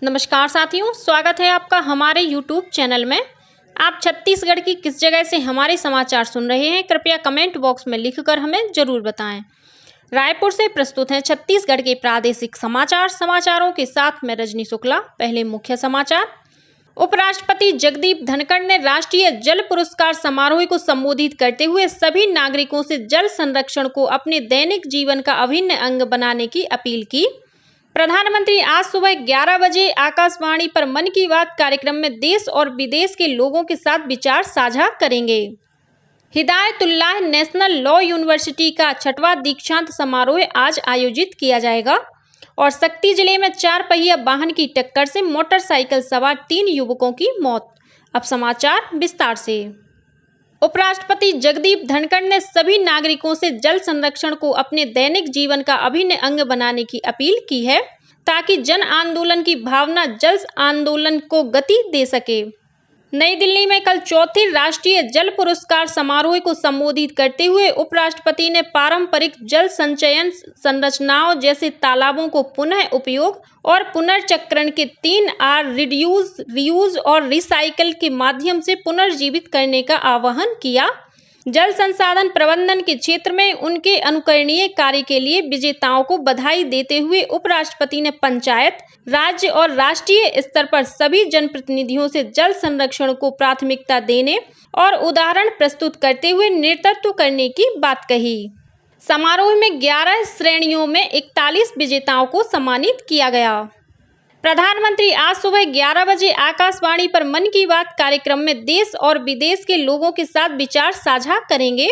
नमस्कार साथियों, स्वागत है आपका हमारे YouTube चैनल में। आप छत्तीसगढ़ की किस जगह से हमारे समाचार सुन रहे हैं, कृपया कमेंट बॉक्स में लिखकर हमें जरूर बताएं। रायपुर से प्रस्तुत हैं छत्तीसगढ़ के प्रादेशिक समाचार। समाचारों के साथ मैं रजनी शुक्ला। पहले मुख्य समाचार। उपराष्ट्रपति जगदीप धनखड़ ने राष्ट्रीय जल पुरस्कार समारोह को संबोधित करते हुए सभी नागरिकों से जल संरक्षण को अपने दैनिक जीवन का अभिन्न अंग बनाने की अपील की। प्रधानमंत्री आज सुबह 11 बजे आकाशवाणी पर मन की बात कार्यक्रम में देश और विदेश के लोगों के साथ विचार साझा करेंगे। हिदायतुल्लाह नेशनल लॉ यूनिवर्सिटी का 6वां दीक्षांत समारोह आज आयोजित किया जाएगा। और शक्ति जिले में 4 पहिया वाहन की टक्कर से मोटरसाइकिल सवार 3 युवकों की मौत। अब समाचार विस्तार से। उपराष्ट्रपति जगदीप धनखड़ ने सभी नागरिकों से जल संरक्षण को अपने दैनिक जीवन का अभिन्न अंग बनाने की अपील की है, ताकि जन आंदोलन की भावना जल आंदोलन को गति दे सके। नई दिल्ली में कल 4थे राष्ट्रीय जल पुरस्कार समारोह को संबोधित करते हुए उपराष्ट्रपति ने पारंपरिक जल संचयन संरचनाओं जैसे तालाबों को पुनः उपयोग और पुनर्चक्रण के 3R रिड्यूस, रीयूज और रिसाइकल के माध्यम से पुनर्जीवित करने का आह्वान किया। जल संसाधन प्रबंधन के क्षेत्र में उनके अनुकरणीय कार्य के लिए विजेताओं को बधाई देते हुए उपराष्ट्रपति ने पंचायत, राज्य और राष्ट्रीय स्तर पर सभी जनप्रतिनिधियों से जल संरक्षण को प्राथमिकता देने और उदाहरण प्रस्तुत करते हुए नेतृत्व करने की बात कही। समारोह में 11 श्रेणियों में 41 विजेताओं को सम्मानित किया गया। प्रधानमंत्री आज सुबह 11 बजे आकाशवाणी पर मन की बात कार्यक्रम में देश और विदेश के लोगों के साथ विचार साझा करेंगे।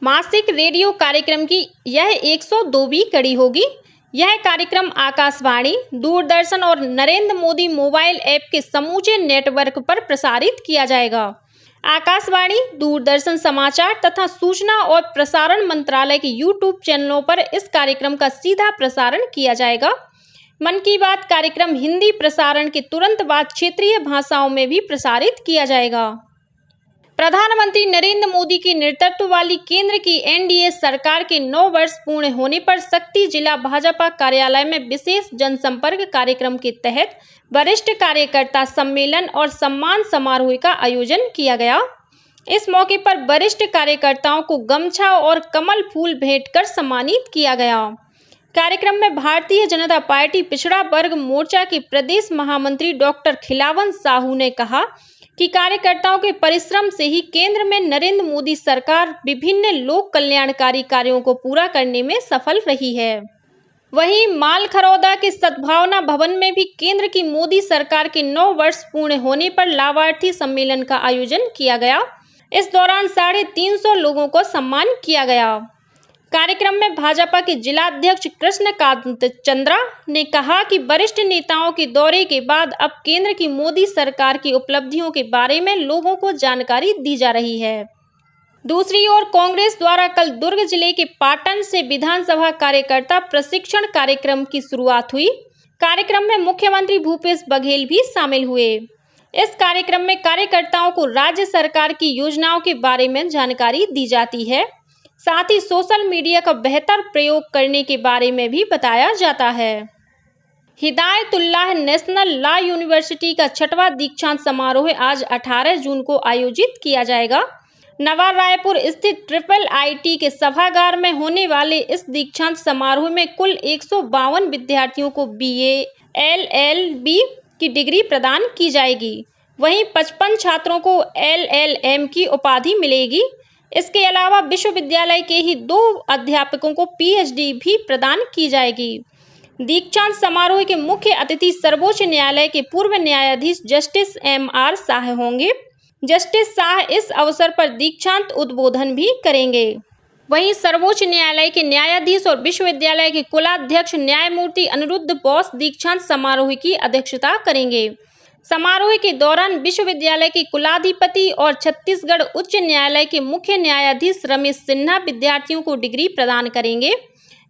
मासिक रेडियो कार्यक्रम की यह 102वीं कड़ी होगी। यह कार्यक्रम आकाशवाणी, दूरदर्शन और नरेंद्र मोदी मोबाइल ऐप के समूचे नेटवर्क पर प्रसारित किया जाएगा। आकाशवाणी, दूरदर्शन समाचार तथा सूचना और प्रसारण मंत्रालय के YouTube चैनलों पर इस कार्यक्रम का सीधा प्रसारण किया जाएगा। मन की बात कार्यक्रम हिंदी प्रसारण के तुरंत बाद क्षेत्रीय भाषाओं में भी प्रसारित किया जाएगा। प्रधानमंत्री नरेंद्र मोदी के नेतृत्व वाली केंद्र की NDA सरकार के 9 वर्ष पूर्ण होने पर शक्ति जिला भाजपा कार्यालय में विशेष जनसंपर्क कार्यक्रम के तहत वरिष्ठ कार्यकर्ता सम्मेलन और सम्मान समारोह का आयोजन किया गया। इस मौके पर वरिष्ठ कार्यकर्ताओं को गमछा और कमल फूल भेंट कर सम्मानित किया गया। कार्यक्रम में भारतीय जनता पार्टी पिछड़ा वर्ग मोर्चा के प्रदेश महामंत्री डॉक्टर खिलावन साहू ने कहा कि कार्यकर्ताओं के परिश्रम से ही केंद्र में नरेंद्र मोदी सरकार विभिन्न लोक कल्याणकारी कार्यों को पूरा करने में सफल रही है। वहीं मालखरौदा के सद्भावना भवन में भी केंद्र की मोदी सरकार के 9 वर्ष पूर्ण होने पर लाभार्थी सम्मेलन का आयोजन किया गया। इस दौरान 350 लोगों को सम्मान किया गया। कार्यक्रम में भाजपा के जिलाध्यक्ष कृष्णकांत चंद्रा ने कहा कि वरिष्ठ नेताओं के दौरे के बाद अब केंद्र की मोदी सरकार की उपलब्धियों के बारे में लोगों को जानकारी दी जा रही है। दूसरी ओर कांग्रेस द्वारा कल दुर्ग जिले के पाटन से विधानसभा कार्यकर्ता प्रशिक्षण कार्यक्रम की शुरुआत हुई। कार्यक्रम में मुख्यमंत्री भूपेश बघेल भी शामिल हुए। इस कार्यक्रम में कार्यकर्ताओं को राज्य सरकार की योजनाओं के बारे में जानकारी दी जाती है, साथ ही सोशल मीडिया का बेहतर प्रयोग करने के बारे में भी बताया जाता है। हिदायतुल्लाह नेशनल लॉ यूनिवर्सिटी का 6वां दीक्षांत समारोह आज 18 जून को आयोजित किया जाएगा। नवा रायपुर स्थित IIIT के सभागार में होने वाले इस दीक्षांत समारोह में कुल 152 विद्यार्थियों को BA, LLB की डिग्री प्रदान की जाएगी। वहीं 55 छात्रों को LLM की उपाधि मिलेगी। इसके अलावा विश्वविद्यालय के ही 2 अध्यापकों को PhD भी प्रदान की जाएगी। दीक्षांत समारोह के मुख्य अतिथि सर्वोच्च न्यायालय के पूर्व न्यायाधीश जस्टिस MR शाह होंगे। जस्टिस शाह इस अवसर पर दीक्षांत उद्बोधन भी करेंगे। वहीं सर्वोच्च न्यायालय के न्यायाधीश और विश्वविद्यालय के कुलाध्यक्ष न्यायमूर्ति अनिरुद्ध बोस दीक्षांत समारोह की अध्यक्षता करेंगे। समारोह के दौरान विश्वविद्यालय के कुलाधिपति और छत्तीसगढ़ उच्च न्यायालय के मुख्य न्यायाधीश रमेश सिन्हा विद्यार्थियों को डिग्री प्रदान करेंगे।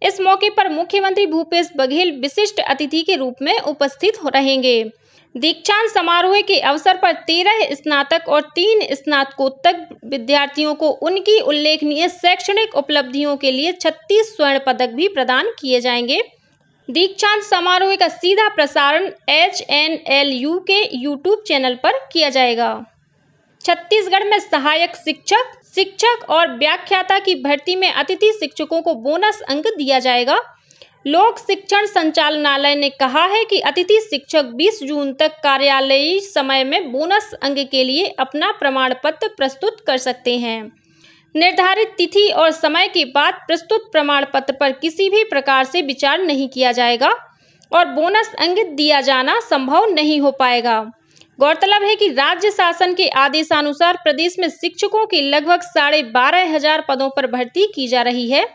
इस मौके पर मुख्यमंत्री भूपेश बघेल विशिष्ट अतिथि के रूप में उपस्थित रहेंगे। दीक्षांत समारोह के अवसर पर 13 स्नातक और 3 स्नातकोत्तर विद्यार्थियों को उनकी उल्लेखनीय शैक्षणिक उपलब्धियों के लिए 36 स्वर्ण पदक भी प्रदान किए जाएंगे। दीक्षांत समारोह का सीधा प्रसारण HNLU के यूट्यूब चैनल पर किया जाएगा। छत्तीसगढ़ में सहायक शिक्षक और व्याख्याता की भर्ती में अतिथि शिक्षकों को बोनस अंक दिया जाएगा। लोक शिक्षण संचालनालय ने कहा है कि अतिथि शिक्षक 20 जून तक कार्यालयीय समय में बोनस अंक के लिए अपना प्रमाण पत्र प्रस्तुत कर सकते हैं। निर्धारित तिथि और समय के बाद प्रस्तुत प्रमाण पत्र पर किसी भी प्रकार से विचार नहीं किया जाएगा और बोनस अंक दिया जाना संभव नहीं हो पाएगा। गौरतलब है कि राज्य शासन के आदेशानुसार प्रदेश में शिक्षकों की लगभग 12,500 पदों पर भर्ती की जा रही है।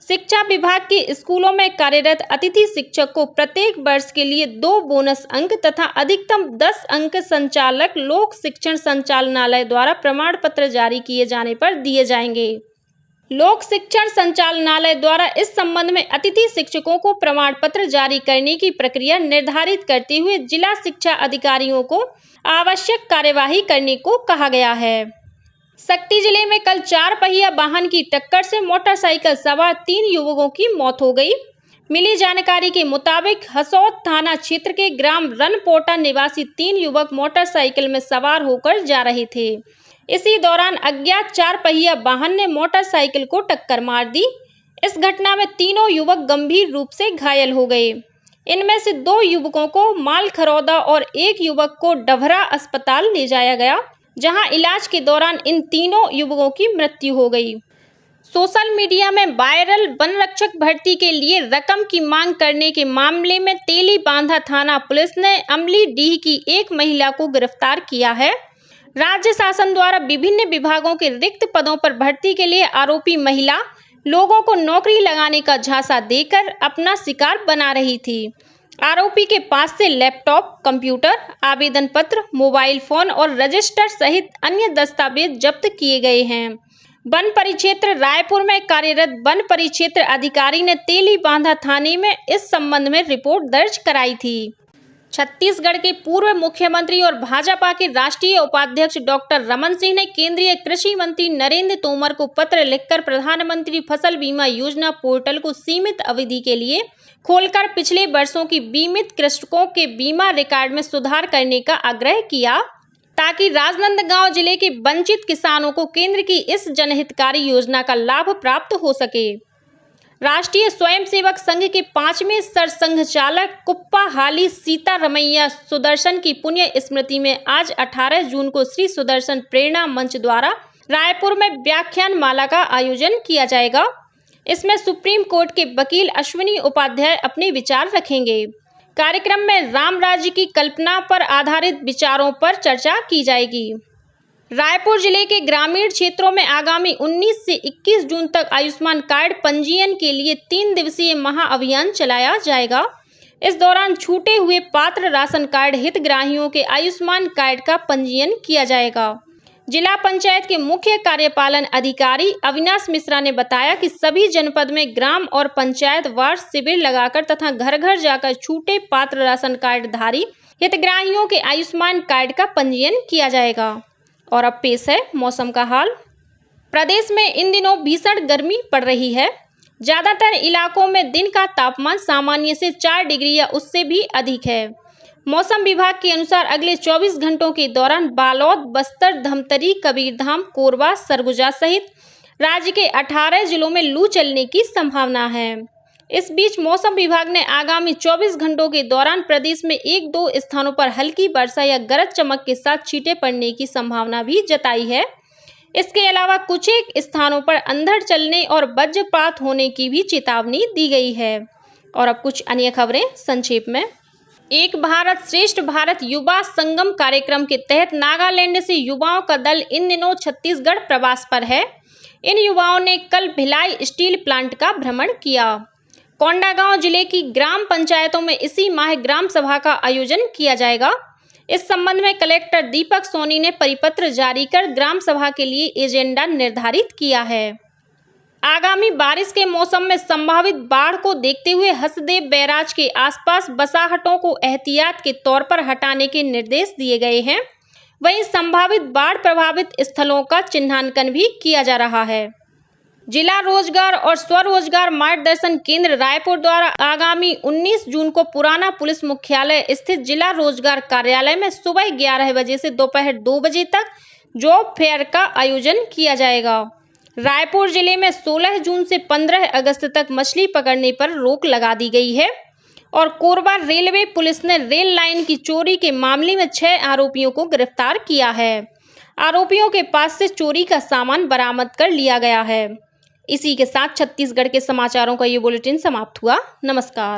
शिक्षा विभाग के स्कूलों में कार्यरत अतिथि शिक्षक को प्रत्येक वर्ष के लिए 2 बोनस अंक तथा अधिकतम 10 अंक संचालक लोक शिक्षण संचालनालय द्वारा प्रमाण पत्र जारी किए जाने पर दिए जाएंगे। लोक शिक्षण संचालनालय द्वारा इस संबंध में अतिथि शिक्षकों को प्रमाण पत्र जारी करने की प्रक्रिया निर्धारित करते हुए जिला शिक्षा अधिकारियों को आवश्यक कार्यवाही करने को कहा गया है। शक्ति जिले में कल 4 पहिया वाहन की टक्कर से मोटरसाइकिल सवार 3 युवकों की मौत हो गई। मिली जानकारी के मुताबिक हसौद थाना क्षेत्र के ग्राम रनपोटा निवासी 3 युवक मोटरसाइकिल में सवार होकर जा रहे थे। इसी दौरान अज्ञात 4 पहिया वाहन ने मोटरसाइकिल को टक्कर मार दी। इस घटना में तीनों युवक गंभीर रूप से घायल हो गए। इनमें से 2 युवकों को मालखरौदा और 1 युवक को डभरा अस्पताल ले जाया गया, जहां इलाज के दौरान इन तीनों युवकों की मृत्यु हो गई। सोशल मीडिया में वायरल वन रक्षक भर्ती के लिए रकम की मांग करने के मामले में तेलीबांधा थाना पुलिस ने अमलीडीह की एक महिला को गिरफ्तार किया है। राज्य शासन द्वारा विभिन्न विभागों के रिक्त पदों पर भर्ती के लिए आरोपी महिला लोगों को नौकरी लगाने का झांसा देकर अपना शिकार बना रही थी। आरोपी के पास से लैपटॉप, कंप्यूटर, आवेदन पत्र, मोबाइल फोन और रजिस्टर सहित अन्य दस्तावेज जब्त किए गए हैं। वन परिक्षेत्र रायपुर में कार्यरत वन परिक्षेत्र अधिकारी ने तेलीबांधा थाने में इस संबंध में रिपोर्ट दर्ज कराई थी। छत्तीसगढ़ के पूर्व मुख्यमंत्री और भाजपा के राष्ट्रीय उपाध्यक्ष डॉक्टर रमन सिंह ने केंद्रीय कृषि मंत्री नरेंद्र तोमर को पत्र लिखकर प्रधानमंत्री फसल बीमा योजना पोर्टल को सीमित अवधि के लिए खोलकर पिछले वर्षों की बीमित कृषकों के बीमा रिकॉर्ड में सुधार करने का आग्रह किया, ताकि राजनांदगांव जिले के वंचित किसानों को केंद्र की इस जनहितकारी योजना का लाभ प्राप्त हो सके। राष्ट्रीय स्वयंसेवक संघ के 5वें सरसंघ चालक कुप्पा हाली सीतारमैया सुदर्शन की पुण्य स्मृति में आज 18 जून को श्री सुदर्शन प्रेरणा मंच द्वारा रायपुर में व्याख्यान माला का आयोजन किया जाएगा। इसमें सुप्रीम कोर्ट के वकील अश्विनी उपाध्याय अपने विचार रखेंगे। कार्यक्रम में राम राज्य की कल्पना पर आधारित विचारों पर चर्चा की जाएगी। रायपुर जिले के ग्रामीण क्षेत्रों में आगामी 19 से 21 जून तक आयुष्मान कार्ड पंजीयन के लिए 3 दिवसीय महाअभियान चलाया जाएगा। इस दौरान छूटे हुए पात्र राशन कार्ड हितग्राहियों के आयुष्मान कार्ड का पंजीयन किया जाएगा। जिला पंचायत के मुख्य कार्यपालन अधिकारी अविनाश मिश्रा ने बताया कि सभी जनपद में ग्राम और पंचायत वार शिविर लगाकर तथा घर घर जाकर छूटे पात्र राशन कार्ड धारी हितग्राहियों के आयुष्मान कार्ड का पंजीयन किया जाएगा। और अब पेश है मौसम का हाल। प्रदेश में इन दिनों भीषण गर्मी पड़ रही है। ज्यादातर इलाकों में दिन का तापमान सामान्य से 4 डिग्री या उससे भी अधिक है। मौसम विभाग के अनुसार अगले 24 घंटों के दौरान बालोद, बस्तर, धमतरी, कबीरधाम, कोरबा, सरगुजा सहित राज्य के 18 जिलों में लू चलने की संभावना है। इस बीच मौसम विभाग ने आगामी 24 घंटों के दौरान प्रदेश में 1-2 स्थानों पर हल्की वर्षा या गरज चमक के साथ छींटे पड़ने की संभावना भी जताई है। इसके अलावा कुछ एक स्थानों पर अंधड़ चलने और वज्रपात होने की भी चेतावनी दी गई है। और अब कुछ अन्य खबरें संक्षेप में। एक भारत श्रेष्ठ भारत युवा संगम कार्यक्रम के तहत नागालैंड से युवाओं का दल इन दिनों छत्तीसगढ़ प्रवास पर है। इन युवाओं ने कल भिलाई स्टील प्लांट का भ्रमण किया। कोंडागांव जिले की ग्राम पंचायतों में इसी माह ग्राम सभा का आयोजन किया जाएगा। इस संबंध में कलेक्टर दीपक सोनी ने परिपत्र जारी कर ग्राम सभा के लिए एजेंडा निर्धारित किया है। आगामी बारिश के मौसम में संभावित बाढ़ को देखते हुए हसदेव बैराज के आसपास बसाहटों को एहतियात के तौर पर हटाने के निर्देश दिए गए हैं। वहीं संभावित बाढ़ प्रभावित स्थलों का चिन्हांकन भी किया जा रहा है। जिला रोजगार और स्वरोजगार मार्गदर्शन केंद्र रायपुर द्वारा आगामी 19 जून को पुराना पुलिस मुख्यालय स्थित जिला रोजगार कार्यालय में सुबह 11 बजे से दोपहर 2 बजे तक जॉब फेयर का आयोजन किया जाएगा। रायपुर जिले में 16 जून से 15 अगस्त तक मछली पकड़ने पर रोक लगा दी गई है और कोरबा रेलवे पुलिस ने रेल लाइन की चोरी के मामले में 6 आरोपियों को गिरफ्तार किया है। आरोपियों के पास से चोरी का सामान बरामद कर लिया गया है। इसी के साथ छत्तीसगढ़ के समाचारों का ये बुलेटिन समाप्त हुआ। नमस्कार।